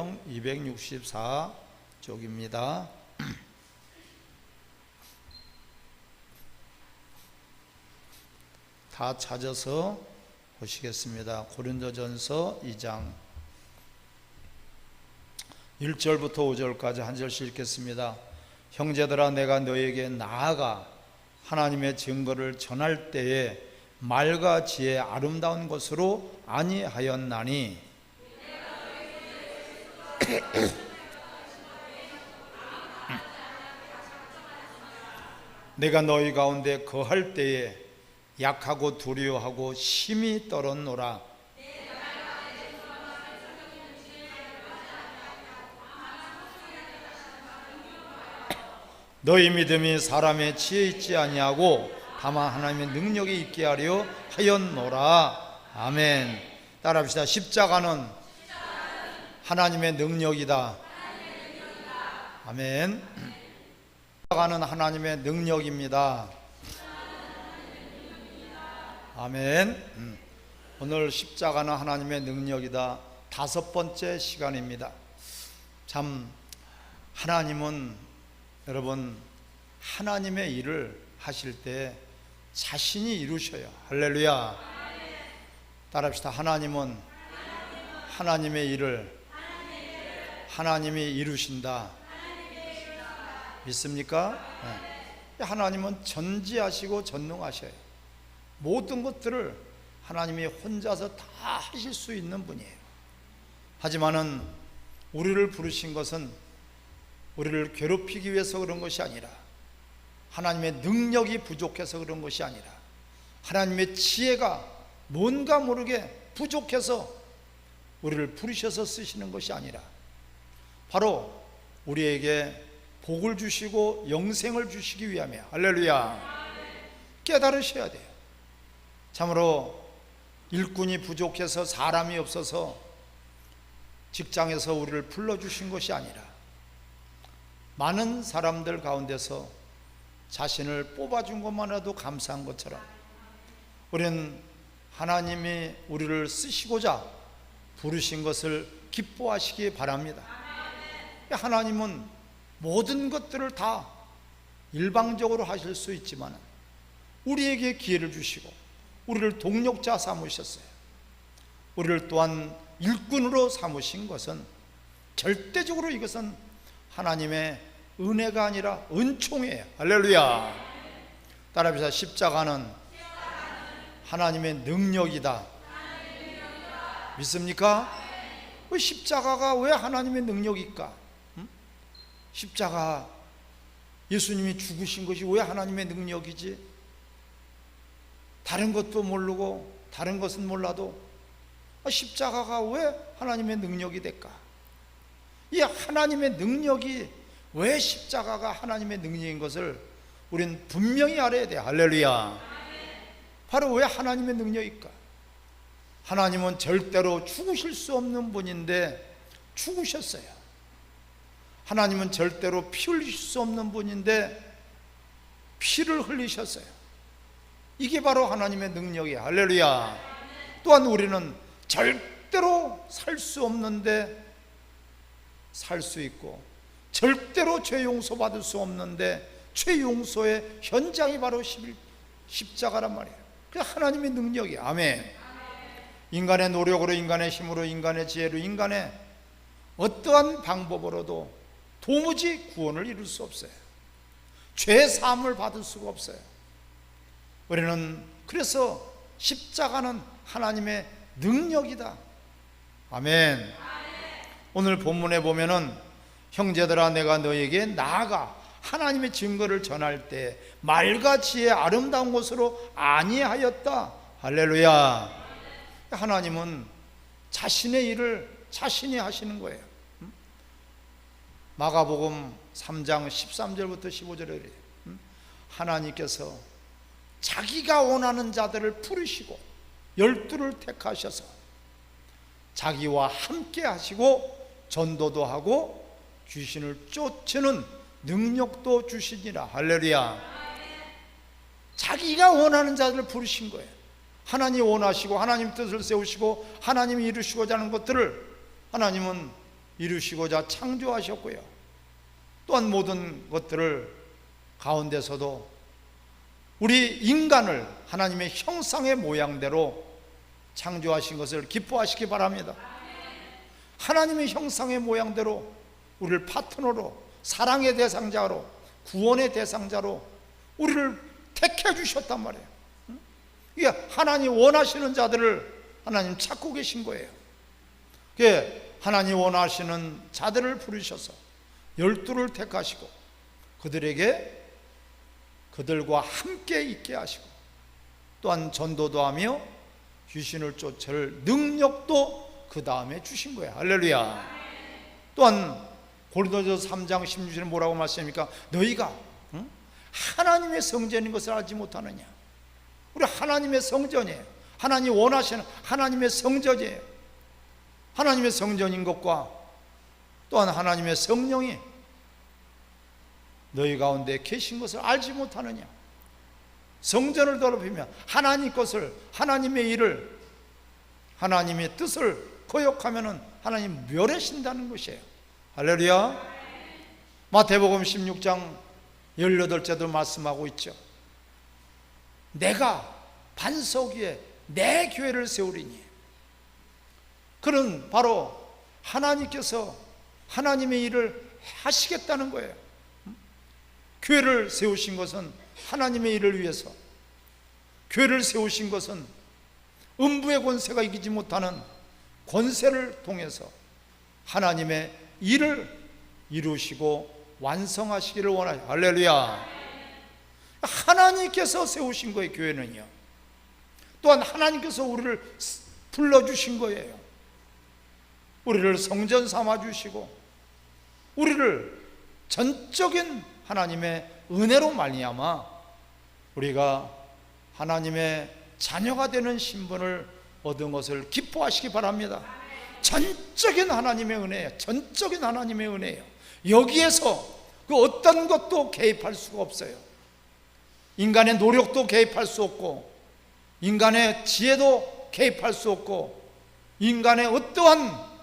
성경 264쪽입니다. 다 찾아서 보시겠습니다. 고린도전서 2장 1절부터 5절까지 한 절씩 읽겠습니다. 형제들아, 내가 너에게 나아가 하나님의 증거를 전할 때에 말과 지혜 아름다운 것으로 아니하였나니 내가 너희 가운데 거할 때에 약하고 두려워하고 심히 떨었노라. 너희 믿음이 사람의 지혜 있지 아니하고 다만 하나님의 능력이 있게 하려 하였노라. 아멘. 따라합시다. 십자가는 하나님의 능력이다. 아멘. 십자가는 하나님의 능력입니다. 아멘. 오늘 십자가는 하나님의 능력이다. 5번째 시간입니다. 참, 하나님은 여러분 하나님의 일을 하실 때 자신이 이루셔요. 할렐루야. 따라합시다. 하나님은 하나님의 일을 하나님이 이루신다. 믿습니까? 네. 하나님은 전지하시고 전능하셔요. 모든 것들을 하나님이 혼자서 다 하실 수 있는 분이에요. 하지만은 우리를 부르신 것은 우리를 괴롭히기 위해서 그런 것이 아니라, 하나님의 능력이 부족해서 그런 것이 아니라, 하나님의 지혜가 뭔가 모르게 부족해서 우리를 부르셔서 쓰시는 것이 아니라, 바로 우리에게 복을 주시고 영생을 주시기 위함이야. 할렐루야. 깨달으셔야 돼요. 참으로 일꾼이 부족해서, 사람이 없어서 직장에서 우리를 불러주신 것이 아니라, 많은 사람들 가운데서 자신을 뽑아준 것만으로도 감사한 것처럼 우리는 하나님이 우리를 쓰시고자 부르신 것을 기뻐하시기 바랍니다. 하나님은 모든 것들을 다 일방적으로 하실 수 있지만 우리에게 기회를 주시고 우리를 동력자 삼으셨어요. 우리를 또한 일꾼으로 삼으신 것은 절대적으로 이것은 하나님의 은혜가 아니라 은총이에요. 할렐루야. 따라합시다. 십자가는 하나님의 능력이다. 믿습니까? 십자가가 왜 하나님의 능력일까? 십자가, 예수님이 죽으신 것이 왜 하나님의 능력이지? 다른 것도 모르고 다른 것은 몰라도 십자가가 왜 하나님의 능력이 될까? 이 하나님의 능력이, 왜 십자가가 하나님의 능력인 것을 우리는 분명히 알아야 돼요. 할렐루야. 바로 왜 하나님의 능력일까? 하나님은 절대로 죽으실 수 없는 분인데 죽으셨어요. 하나님은 절대로 피 흘리실 수 없는 분인데 피를 흘리셨어요. 이게 바로 하나님의 능력이에요. 할렐루야. 또한 우리는 절대로 살 수 없는데 살 수 있고, 절대로 죄 용서 받을 수 없는데 죄 용서의 현장이 바로 십자가란 말이에요. 그게 하나님의 능력이에요. 아멘. 인간의 노력으로, 인간의 힘으로, 인간의 지혜로, 인간의 어떠한 방법으로도 도무지 구원을 이룰 수 없어요. 죄 사함을 받을 수가 없어요. 우리는 그래서 십자가는 하나님의 능력이다. 아멘. 오늘 본문에 보면은 형제들아, 내가 너에게 나아가 하나님의 증거를 전할 때 말과 지혜 아름다운 것으로 아니하였다. 할렐루야. 하나님은 자신의 일을 자신이 하시는 거예요. 마가복음 3장 13절부터 15절에 하나님께서 자기가 원하는 자들을 부르시고 12를 택하셔서 자기와 함께 하시고 전도도 하고 귀신을 쫓는 능력도 주시니라. 할렐루야. 자기가 원하는 자들을 부르신 거예요. 하나님 원하시고 하나님 뜻을 세우시고 하나님이 이루시고자 하는 것들을 하나님은 이루시고자 창조하셨고요, 또한 모든 것들을 가운데서도 우리 인간을 하나님의 형상의 모양대로 창조하신 것을 기뻐하시기 바랍니다. 하나님의 형상의 모양대로 우리를 파트너로, 사랑의 대상자로, 구원의 대상자로 우리를 택해 주셨단 말이에요. 이게 하나님 원하시는 자들을 하나님 찾고 계신 거예요. 하나님 원하시는 자들을 부르셔서 12를 택하시고 그들과 함께 있게 하시고, 또한 전도도 하며 귀신을 쫓을 능력도 그 다음에 주신 거예요. 할렐루야. 또한 고린도전서 3장 16절에 뭐라고 말씀합니까? 너희가 하나님의 성전인 것을 알지 못하느냐. 우리 하나님의 성전이에요. 하나님 원하시는 하나님의 성전이에요. 하나님의 성전인 것과 또한 하나님의 성령이 너희 가운데 계신 것을 알지 못하느냐. 성전을 더럽히면 하나님 것을, 하나님의 일을, 하나님의 뜻을 거역하면 하나님 멸하신다는 것이에요. 할렐루야. 마태복음 16장 18절도 말씀하고 있죠. 내가 반석 위에 내 교회를 세우리니. 그는 바로 하나님께서 하나님의 일을 하시겠다는 거예요. 교회를 세우신 것은 하나님의 일을 위해서, 교회를 세우신 것은 음부의 권세가 이기지 못하는 권세를 통해서 하나님의 일을 이루시고 완성하시기를 원하요. 할렐루야. 하나님께서 세우신 거예요. 교회는요. 또한 하나님께서 우리를 불러주신 거예요. 우리를 성전 삼아주시고 우리를 전적인 하나님의 은혜로 말미암아 우리가 하나님의 자녀가 되는 신분을 얻은 것을 기뻐하시기 바랍니다. 전적인 하나님의 은혜예요. 전적인 하나님의 은혜예요. 여기에서 그 어떤 것도 개입할 수가 없어요. 인간의 노력도 개입할 수 없고, 인간의 지혜도 개입할 수 없고, 인간의 어떠한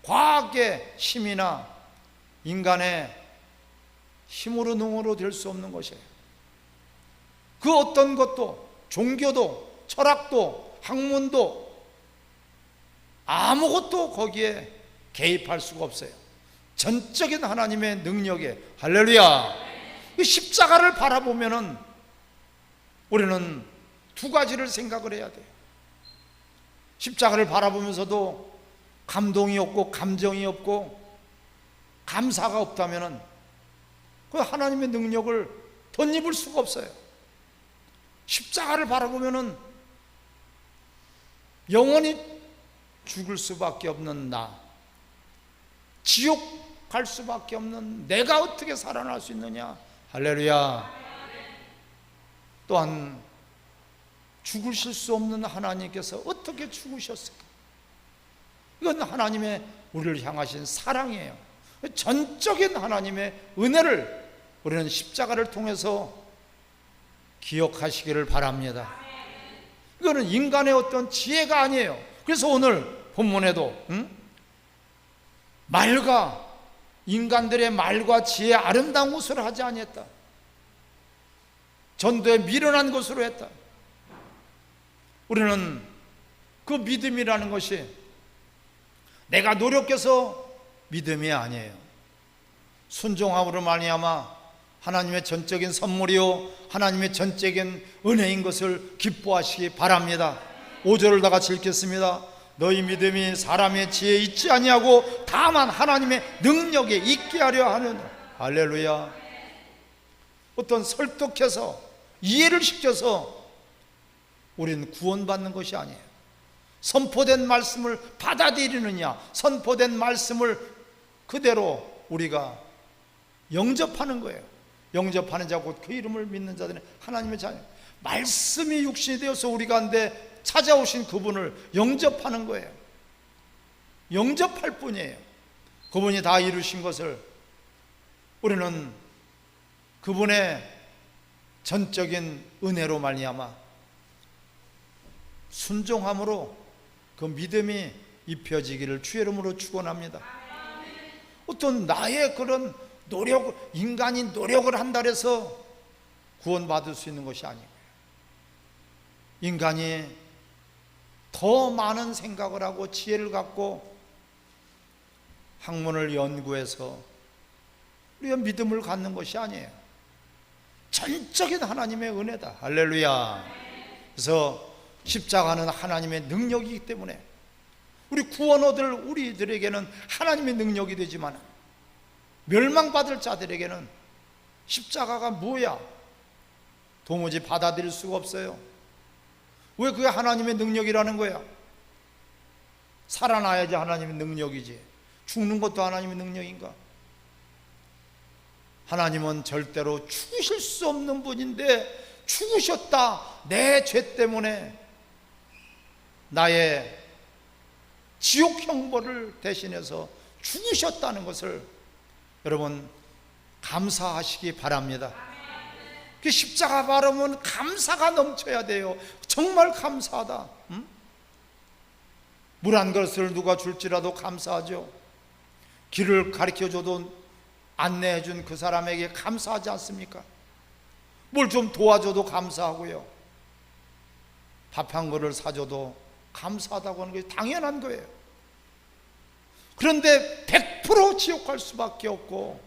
과학의 힘이나 인간의 힘으로 능으로 될 수 없는 것이에요. 그 어떤 것도, 종교도, 철학도, 학문도 아무것도 거기에 개입할 수가 없어요. 전적인 하나님의 능력에. 할렐루야. 이 십자가를 바라보면은 우리는 두 가지를 생각을 해야 돼요. 십자가를 바라보면서도 감동이 없고 감정이 없고 감사가 없다면은 그 하나님의 능력을 덧입을 수가 없어요. 십자가를 바라보면은 영원히 죽을 수밖에 없는 나, 지옥 갈 수밖에 없는 내가 어떻게 살아날 수 있느냐. 할렐루야. 또한 죽으실 수 없는 하나님께서 어떻게 죽으셨을까? 이건 하나님의 우리를 향하신 사랑이에요. 전적인 하나님의 은혜를 우리는 십자가를 통해서 기억하시기를 바랍니다. 이거는 인간의 어떤 지혜가 아니에요. 그래서 오늘 본문에도 말과 인간들의 말과 지혜의 아름다운 것으로 하지 아니했다. 전도에 미련한 것으로 했다. 우리는 그 믿음이라는 것이 내가 노력해서 믿음이 아니에요. 순종함으로 말미암아 하나님의 전적인 선물이요 하나님의 전적인 은혜인 것을 기뻐하시기 바랍니다. 5절을 다 같이 읽겠습니다. 너희 믿음이 사람의 지혜에 있지 아니하고 다만 하나님의 능력에 있게 하려 하는. 할렐루야. 어떤 설득해서 이해를 시켜서 우리는 구원받는 것이 아니에요. 선포된 말씀을 받아들이느냐, 선포된 말씀을 그대로 우리가 영접하는 거예요. 영접하는 자 곧 그 이름을 믿는 자들은 하나님의 자녀. 말씀이 육신이 되어서 우리 가운데 찾아오신 그분을 영접하는 거예요. 영접할 뿐이에요. 그분이 다 이루신 것을 우리는 그분의 전적인 은혜로 말미암아 순종함으로 그 믿음이 입혀지기를 주의 이름으로 축원합니다. 어떤 나의 그런 노력, 인간이 노력을 한다 해서 구원받을 수 있는 것이 아니고요. 인간이 더 많은 생각을 하고 지혜를 갖고 학문을 연구해서 우리가 믿음을 갖는 것이 아니에요. 전적인 하나님의 은혜다. 할렐루야. 그래서 십자가는 하나님의 능력이기 때문에 우리 구원 얻을 우리들에게는 하나님의 능력이 되지만 멸망받을 자들에게는 십자가가 뭐야? 도무지 받아들일 수가 없어요. 왜 그게 하나님의 능력이라는 거야? 살아나야지 하나님의 능력이지. 죽는 것도 하나님의 능력인가? 하나님은 절대로 죽으실 수 없는 분인데 죽으셨다. 내 죄 때문에 나의 지옥 형벌을 대신해서 죽으셨다는 것을 여러분 감사하시기 바랍니다. 그 십자가 바르면 감사가 넘쳐야 돼요. 정말 감사하다. 물 한 그릇을 누가 줄지라도 감사하죠. 길을 가르쳐줘도 안내해준 그 사람에게 감사하지 않습니까? 뭘 좀 도와줘도 감사하고요. 밥 한 그릇을 사줘도 감사하다고 하는 것이 당연한 거예요. 그런데 100% 지옥 갈 수밖에 없고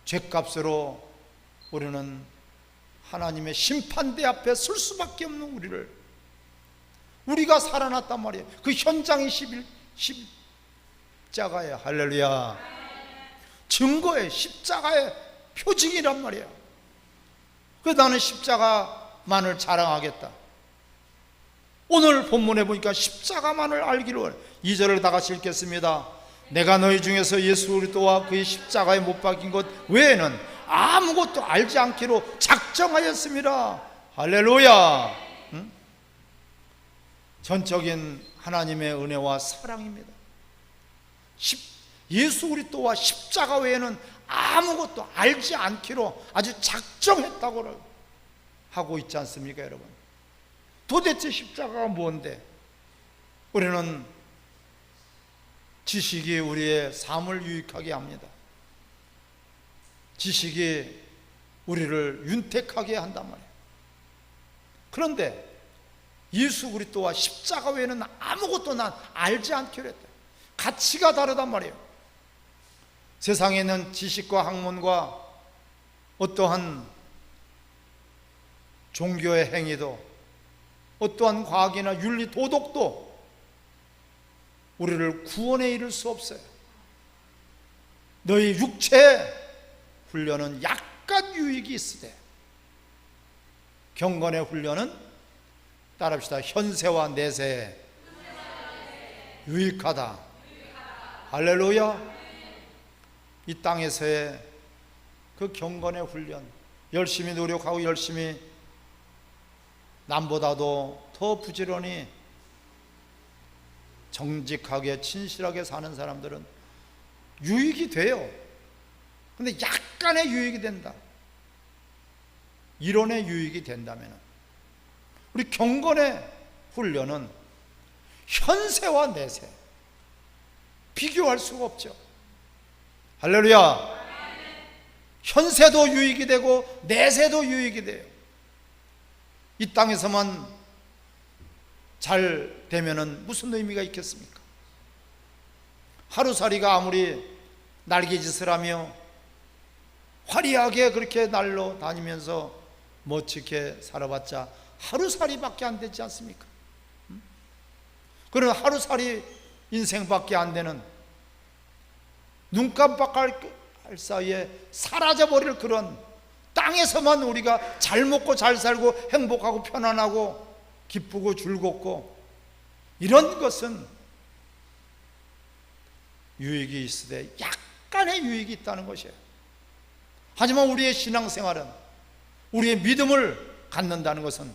죄값으로 우리는 하나님의 심판대 앞에 설 수밖에 없는 우리가 살아났단 말이에요. 그 현장이 십자가예요. 할렐루야. 증거의 십자가의 표징이란 말이에요. 그래서 나는 십자가만을 자랑하겠다. 오늘 본문에 보니까 십자가만을 알기로 해요. 2절을 다 같이 읽겠습니다. 내가 너희 중에서 예수 그리스도와 그의 십자가에 못 박힌 것 외에는 아무것도 알지 않기로 작정하였습니다. 할렐루야. 전적인 하나님의 은혜와 사랑입니다. 예수 그리스도와 십자가 외에는 아무것도 알지 않기로 아주 작정했다고 하고 있지 않습니까, 여러분? 도대체 십자가가 뭔데? 우리는 지식이 우리의 삶을 유익하게 합니다. 지식이 우리를 윤택하게 한단 말이에요. 그런데 예수 그리스도와 십자가 외에는 아무것도 난 알지 않기로 했다. 가치가 다르단 말이에요. 세상에 있는 지식과 학문과 어떠한 종교의 행위도 어떠한 과학이나 윤리, 도덕도 우리를 구원에 이를 수 없어요. 너희 육체 훈련은 약간 유익이 있으되 경건의 훈련은 따라합시다. 현세와 내세에 유익하다. 할렐루야. 이 땅에서의 그 경건의 훈련, 열심히 노력하고 열심히 남보다도 더 부지런히 정직하게 진실하게 사는 사람들은 유익이 돼요. 근데 약간의 유익이 된다. 이론의 유익이 된다면 우리 경건의 훈련은 현세와 내세 비교할 수가 없죠. 할렐루야. 현세도 유익이 되고 내세도 유익이 돼요. 이 땅에서만 잘 되면은 무슨 의미가 있겠습니까? 하루살이가 아무리 날개짓을 하며 화려하게 그렇게 날로 다니면서 멋지게 살아봤자 하루살이밖에 안 되지 않습니까? 그런 하루살이 인생밖에 안 되는 눈 깜빡할 사이에 사라져버릴 그런 땅에서만 우리가 잘 먹고 잘 살고 행복하고 편안하고 기쁘고 즐겁고 이런 것은 유익이 있으되 약간의 유익이 있다는 것이에요. 하지만 우리의 신앙생활은 우리의 믿음을 갖는다는 것은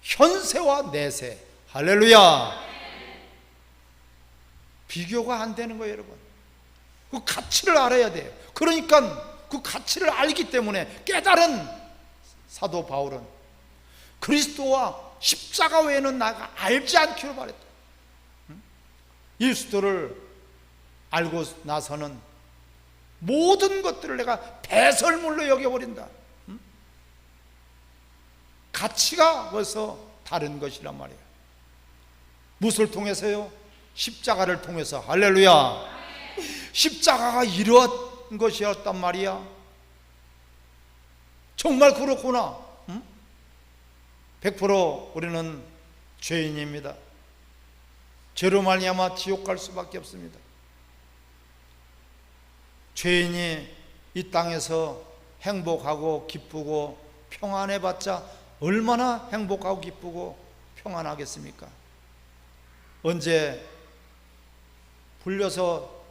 현세와 내세, 할렐루야, 비교가 안 되는 거예요. 여러분, 그 가치를 알아야 돼요. 그러니까 그 가치를 알기 때문에 깨달은 사도 바울은 그리스도와 십자가 외에는 나가 알지 않기로 말했다. 예수도를 알고 나서는 모든 것들을 내가 배설물로 여겨버린다. 가치가 벌써 다른 것이란 말이에요. 무엇을 통해서요? 십자가를 통해서. 할렐루야. 십자가가 이런 것이었단 말이야. 정말 그렇구나. 100% 우리는 죄인입니다. 죄로 말미암아 지옥 갈 수밖에 없습니다. 죄인이 이 땅에서 행복하고 기쁘고 평안해봤자 얼마나 행복하고 기쁘고 평안하겠습니까? 언제 불려서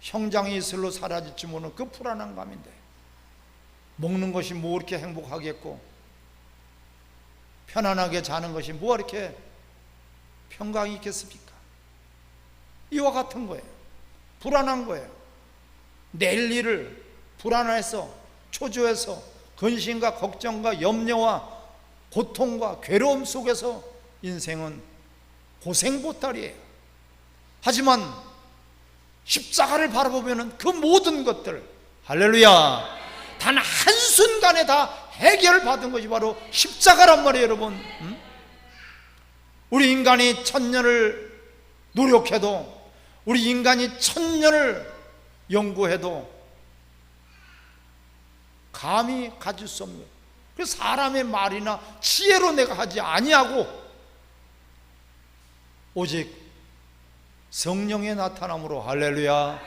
형장이 이슬로 사라질지 모르는 그 불안한 감인데, 먹는 것이 뭐 이렇게 행복하겠고 편안하게 자는 것이 뭐 이렇게 평강이 있겠습니까? 이와 같은 거예요. 불안한 거예요. 내일 일을 불안해서 초조해서 근심과 걱정과 염려와 고통과 괴로움 속에서 인생은 고생보따리예요. 하지만 십자가를 바라보면 그 모든 것들, 할렐루야, 단 한순간에 다 해결받은 것이 바로 십자가란 말이에요. 여러분, 우리 인간이 1000년을 노력해도, 우리 인간이 1000년을 연구해도 감히 가질 수 없는, 그 사람의 말이나 지혜로 내가 하지 아니하고 오직 성령의 나타남으로. 할렐루야.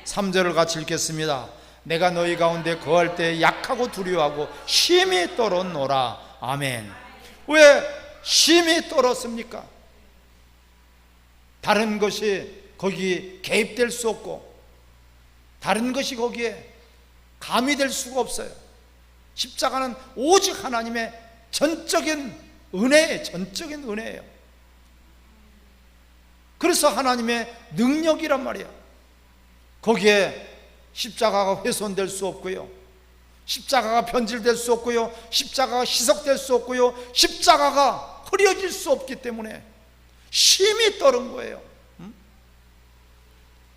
3절을 같이 읽겠습니다. 내가 너희 가운데 거할 때 약하고 두려워하고 심히 떨었노라. 아멘. 왜 심히 떨었습니까? 다른 것이 거기 개입될 수 없고 다른 것이 거기에 가미될 수가 없어요. 십자가는 오직 하나님의 전적인 은혜예요. 전적인 은혜예요. 그래서 하나님의 능력이란 말이야. 거기에 십자가가 훼손될 수 없고요, 십자가가 변질될 수 없고요, 십자가가 희석될 수 없고요, 십자가가 흐려질 수 없기 때문에 심히 떨은 거예요.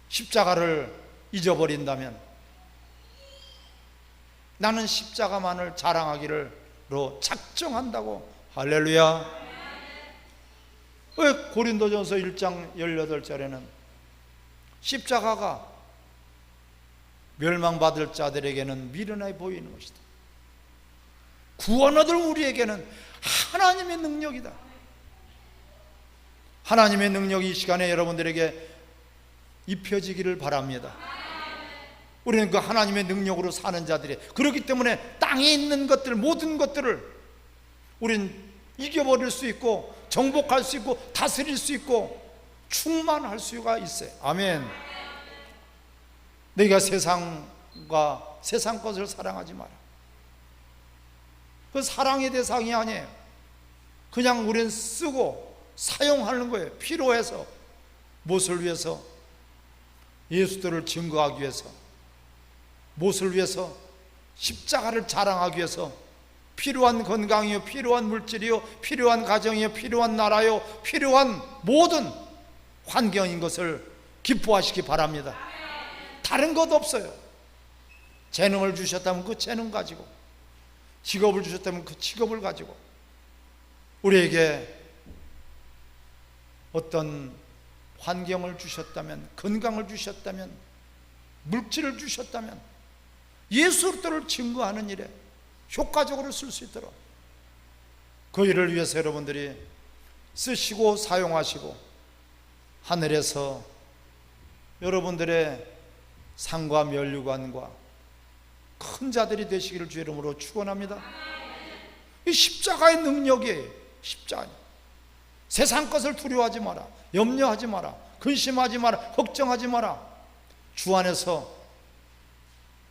십자가를 잊어버린다면 나는 십자가만을 자랑하기로 작정한다고. 할렐루야. 왜 고린도전서 1장 18절에는 십자가가 멸망받을 자들에게는 미련해 보이는 것이다, 구원 얻을 우리에게는 하나님의 능력이다. 하나님의 능력이 이 시간에 여러분들에게 입혀지기를 바랍니다. 우리는 그 하나님의 능력으로 사는 자들이, 그렇기 때문에 땅에 있는 것들, 모든 것들을 우린 이겨버릴 수 있고 정복할 수 있고 다스릴 수 있고 충만할 수가 있어요. 아멘. 너희가 세상과 세상 것을 사랑하지 마라. 그 사랑의 대상이 아니에요. 그냥 우리는 쓰고 사용하는 거예요. 필요해서. 무엇을 위해서? 예수들을 증거하기 위해서. 무엇을 위해서? 십자가를 자랑하기 위해서. 필요한 건강이요, 필요한 물질이요, 필요한 가정이요, 필요한 나라요, 필요한 모든 환경인 것을 기뻐하시기 바랍니다. 다른 것 없어요. 재능을 주셨다면 그 재능 가지고, 직업을 주셨다면 그 직업을 가지고, 우리에게 어떤 환경을 주셨다면, 건강을 주셨다면, 물질을 주셨다면 예수 그리스도를 증거하는 일에 효과적으로 쓸 수 있도록 그 일을 위해서 여러분들이 쓰시고 사용하시고 하늘에서 여러분들의 상과 면류관과 큰 자들이 되시기를 주의 이름으로 축원합니다. 이 십자가의 능력이에요. 십자가. 세상 것을 두려워하지 마라, 염려하지 마라, 근심하지 마라, 걱정하지 마라. 주 안에서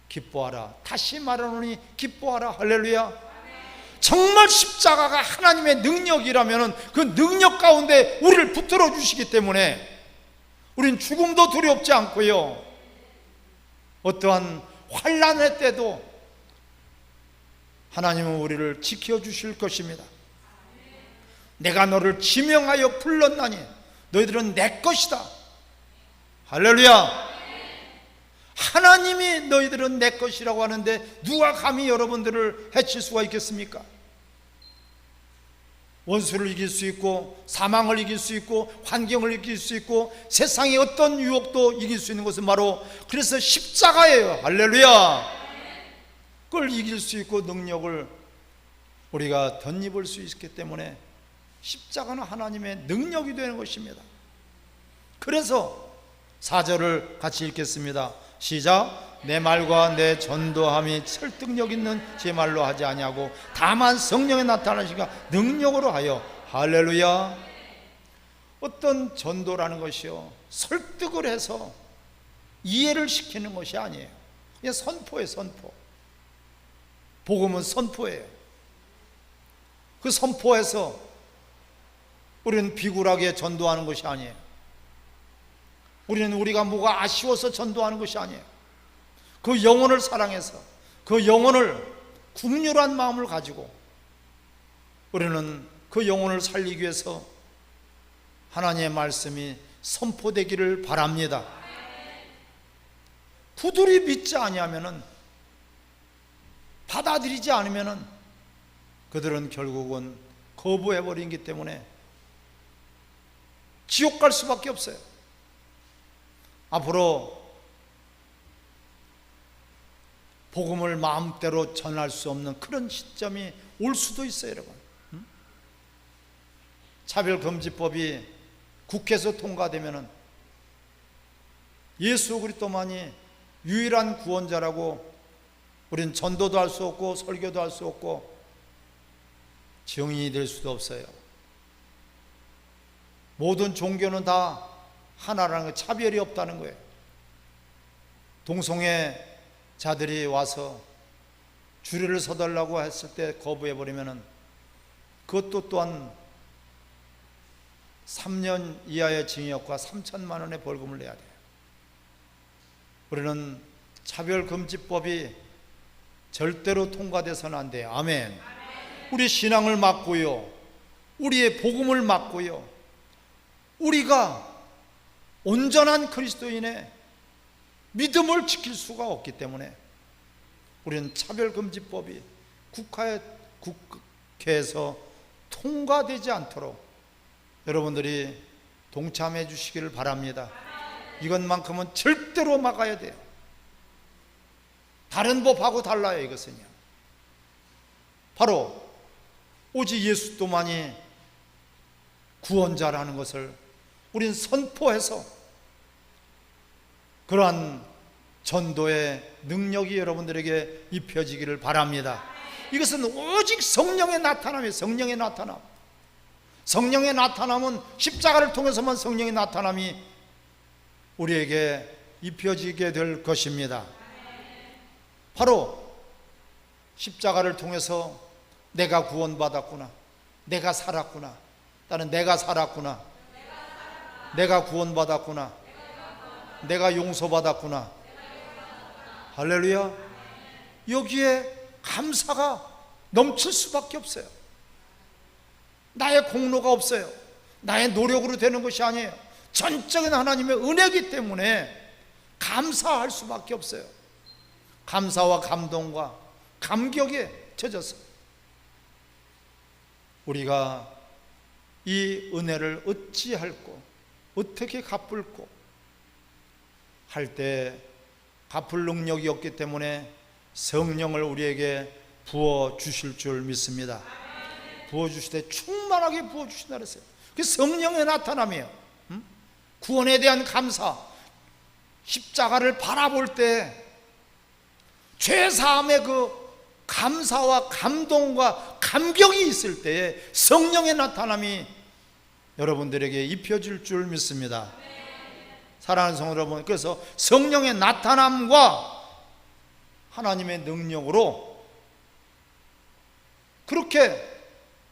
기뻐하라. 다시 말하노니 기뻐하라. 할렐루야. 정말 십자가가 하나님의 능력이라면 그 능력 가운데 우리를 붙들어 주시기 때문에 우린 죽음도 두렵지 않고요, 어떠한 환난의 때도 하나님은 우리를 지켜주실 것입니다. 내가 너를 지명하여 불렀나니 너희들은 내 것이다. 할렐루야. 하나님이 너희들은 내 것이라고 하는데 누가 감히 여러분들을 해칠 수가 있겠습니까? 원수를 이길 수 있고 사망을 이길 수 있고 환경을 이길 수 있고 세상의 어떤 유혹도 이길 수 있는 것은 바로 그래서 십자가예요. 할렐루야. 그걸 이길 수 있고 능력을 우리가 덧입을 수 있기 때문에 십자가는 하나님의 능력이 되는 것입니다. 그래서 4절을 같이 읽겠습니다. 시작. 내 말과 내 전도함이 설득력 있는 제 말로 하지 아니하고 다만 성령의 나타나시가 능력으로 하여. 할렐루야. 어떤 전도라는 것이요, 설득을 해서 이해를 시키는 것이 아니에요. 그냥 선포예요. 선포. 복음은 선포예요. 그 선포에서 우리는 비굴하게 전도하는 것이 아니에요. 우리는 우리가 뭐가 아쉬워서 전도하는 것이 아니에요. 그 영혼을 사랑해서 그 영혼을 국률한 마음을 가지고 우리는 그 영혼을 살리기 위해서 하나님의 말씀이 선포되기를 바랍니다. 부들이 믿지 아니하면은, 받아들이지 않으면은 그들은 결국은 거부해버리기 때문에 지옥 갈 수밖에 없어요. 앞으로 복음을 마음대로 전할 수 없는 그런 시점이 올 수도 있어요, 여러분. 차별금지법이 국회에서 통과되면은 예수 그리스도만이 유일한 구원자라고 우리는 전도도 할 수 없고 설교도 할 수 없고 증인이 될 수도 없어요. 모든 종교는 다 하나라는 거, 차별이 없다는 거예요. 동성애 자들이 와서 줄을 서달라고 했을 때 거부해버리면 그것도 또한 3년 이하의 징역과 3천만 원의 벌금을 내야 돼요. 우리는 차별금지법이 절대로 통과돼서는 안 돼요. 아멘. 우리 신앙을 막고요, 우리의 복음을 막고요, 우리가 온전한 그리스도인의 믿음을 지킬 수가 없기 때문에 우리는 차별금지법이 국회에서 통과되지 않도록 여러분들이 동참해 주시기를 바랍니다. 이것만큼은 절대로 막아야 돼요. 다른 법하고 달라요. 이것은요, 바로 오직 예수도만이 구원자라는 것을 우리는 선포해서 그러한 전도의 능력이 여러분들에게 입혀지기를 바랍니다. 이것은 오직 성령의 나타남이에요. 성령의 나타남. 성령의 나타남은 십자가를 통해서만 성령의 나타남이 우리에게 입혀지게 될 것입니다. 바로 십자가를 통해서 내가 구원받았구나, 내가 살았구나, 나는 내가 살았구나, 내가 구원받았구나, 내가 용서받았구나. 할렐루야. 여기에 감사가 넘칠 수밖에 없어요. 나의 공로가 없어요. 나의 노력으로 되는 것이 아니에요. 전적인 하나님의 은혜이기 때문에 감사할 수밖에 없어요. 감사와 감동과 감격에 젖어서 우리가 이 은혜를 어찌할꼬, 어떻게 갚을꼬 할 때 갚을 능력이 없기 때문에 성령을 우리에게 부어 주실 줄 믿습니다. 부어 주실 때 충만하게 부어 주신다 그랬어요. 그게 성령의 나타남이에요. 구원에 대한 감사, 십자가를 바라볼 때 죄사함의 그 감사와 감동과 감격이 있을 때에 성령의 나타남이 여러분들에게 입혀질 줄 믿습니다. 사랑하는 성도 여러분, 그래서 성령의 나타남과 하나님의 능력으로 그렇게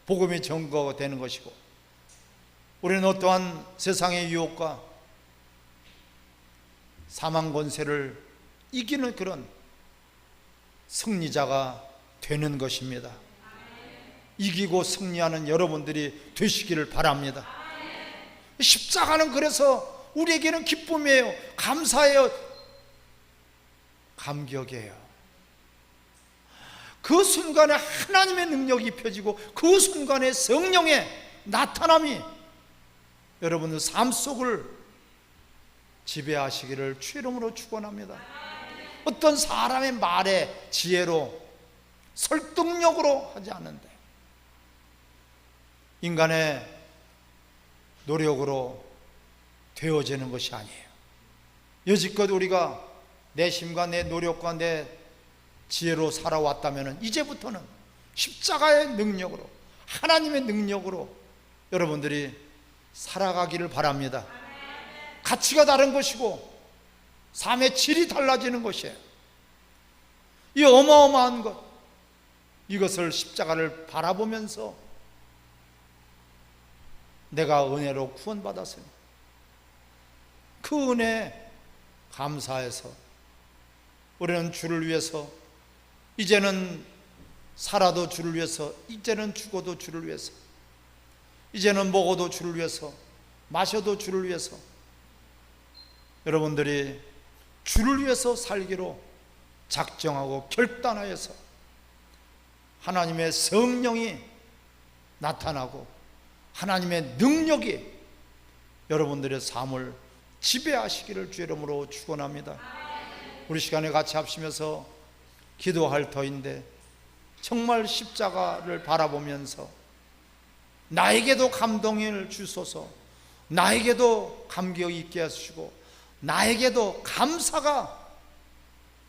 복음이 증거가 되는 것이고, 우리는 어떠한 세상의 유혹과 사망 권세를 이기는 그런 승리자가 되는 것입니다. 이기고 승리하는 여러분들이 되시기를 바랍니다. 십자가는 그래서 우리에게는 기쁨이에요. 감사해요. 감격이에요. 그 순간에 하나님의 능력이 펴지고 그 순간에 성령의 나타남이 여러분의 삶 속을 지배하시기를 주 이름으로 축원합니다. 어떤 사람의 말에 지혜로 설득력으로 하지 않는데 인간의 노력으로 되어지는 것이 아니에요. 여지껏 우리가 내 힘과 내 노력과 내 지혜로 살아왔다면 이제부터는 십자가의 능력으로, 하나님의 능력으로 여러분들이 살아가기를 바랍니다. 가치가 다른 것이고 삶의 질이 달라지는 것이에요. 이 어마어마한 것, 이것을 십자가를 바라보면서 내가 은혜로 구원받았으니 그 은혜에 감사해서 우리는 주를 위해서, 이제는 살아도 주를 위해서, 이제는 죽어도 주를 위해서, 이제는 먹어도 주를 위해서, 마셔도 주를 위해서 여러분들이 주를 위해서 살기로 작정하고 결단하여서 하나님의 성령이 나타나고 하나님의 능력이 여러분들의 삶을 지배하시기를 주 이름으로 축원합니다. 우리 시간에 같이 합시면서 기도할 터인데 정말 십자가를 바라보면서 나에게도 감동을 주소서, 나에게도 감격이 있게 하시고 나에게도 감사가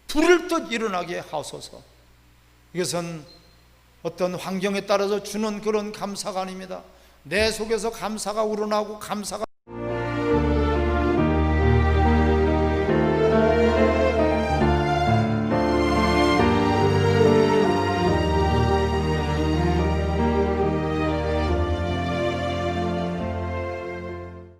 불을 듯 일어나게 하소서. 이것은 어떤 환경에 따라서 주는 그런 감사가 아닙니다. 내 속에서 감사가 우러나고 감사가